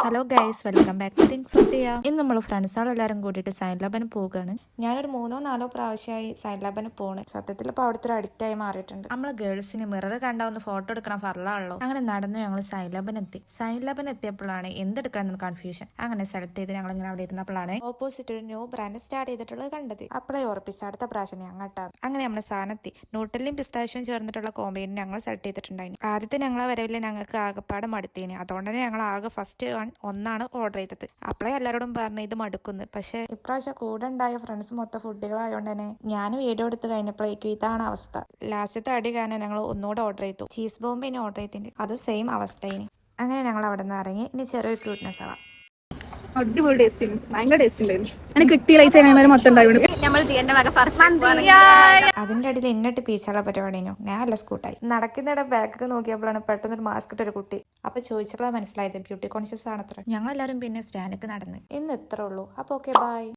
Hello guys, welcome back to things Sathya. ഇന്ന് നമ്മൾ ഫ്രണ്ട്സുകളെല്ലാവരും കൂടിയിട്ട് സൈൻ ലാബിന് പോവുകയാണ്. ഞാനൊരു 3-4 പ്രാവശ്യമായി സൈൻ ലാബിന് പോണ്. സത്യത്തിൽ ഇപ്പോൾ അവിടുത്തെ ഒരു അഡിക്റ്റ് ആയി മാറിയിട്ടുണ്ട്. നമ്മള് ഗേൾസിന് മിറർ കണ്ട ഒന്ന് ഫോട്ടോ എടുക്കണം ഫറലാണല്ലോ. അങ്ങനെ നടന്നു ഞങ്ങൾ സൈൻ ലാബിന് എത്തി. സൈൻ ലാബിന് എത്തിയപ്പോഴാണ് എന്തെടുക്കണം കൺഫ്യൂഷൻ. അങ്ങനെ സെലക്ട് ചെയ്ത് ഞങ്ങൾ ഇങ്ങനെ അവിടെ ഇരുന്നപ്പോഴാണ് ഓപ്പോസിറ്റ് ഒരു ന്യൂ ബ്രാൻഡ് സ്റ്റാർട്ട് ചെയ്തിട്ടുള്ളത് കണ്ടത്. അപ്പോഴേ ഉറപ്പിച്ച അടുത്ത പ്രാവശ്യം ഞങ്ങട്ടാണ്. അങ്ങനെ നമ്മൾ സാധനത്തി ന്യൂട്ടലിയും പിസ്താഷ്യം ചേർന്നിട്ടുള്ള കോമ്പയിന് ഞങ്ങൾ സെലക്ട് ചെയ്തിട്ടുണ്ടായിരുന്നു. ആദ്യത്തെ ഞങ്ങളെ വരവില് ഞങ്ങൾക്ക് ആകെപ്പാട് മടുത്തേന്. അതുകൊണ്ട് തന്നെ ഞങ്ങൾ ആകെ ഫസ്റ്റ് ഒന്നാണ് ഓർഡർ ചെയ്തത്. അപ്പോഴേ എല്ലാവരോടും പറഞ്ഞു ഇത് മടുക്കുന്നു. പക്ഷെ ഇപ്രാവശ്യം കൂടെ ഉണ്ടായ ഫ്രണ്ട്സ് മൊത്തം ഫുഡുകളായോണ്ട് തന്നെ ഞാൻ വീഡിയോ എടുത്ത് കഴിഞ്ഞപ്പോഴേക്കും ഇതാണ് അവസ്ഥ. ലാസ്റ്റത്തെ അടി കാരണം ഞങ്ങൾ ഒന്നുകൂടെ ഓർഡർ ചെയ്തു. ചീസ് ബോംബിന് ഓർഡർ ചെയ്തിട്ടുണ്ട്. അതും സെയിം അവസ്ഥയിന്. അങ്ങനെ ഞങ്ങൾ അവിടെ നിന്ന് ഇറങ്ങി. ഇനി ചെറിയൊരു ക്യൂട്ട്നെസ് ആവാം. അടിപൊളി ടേസ്റ്റ് ഭയങ്കര ടേസ്റ്റ് ഉണ്ടായിരുന്നു. എനിക്ക് കിട്ടിയ ചങ്ങന്മാരെ മൊത്തം ഉണ്ടായിരുന്നു. അതിന്റെ അടിയിൽ എന്നിട്ട് പീച്ചുള്ള പരിപാടിനോ ഞാൻ അല്ല സ്കൂട്ടായി നടക്കുന്നിടെ ബാക്കൊക്കെ നോക്കിയപ്പോഴാണ് പെട്ടെന്നൊരു മാസ്ക് ഇട്ടൊരു കുട്ടി. അപ്പൊ ചോദിച്ചപ്പോഴാണ് മനസ്സിലായത് ബ്യൂട്ടി കോൺഷ്യസ് ആണത്ര. ഞങ്ങളെല്ലാവരും പിന്നെ സ്റ്റാൻഡൊക്കെ നടന്ന് ഇന്ന് ഇത്രേ ഉള്ളൂ. അപ്പൊ ഓക്കെ, ബൈ.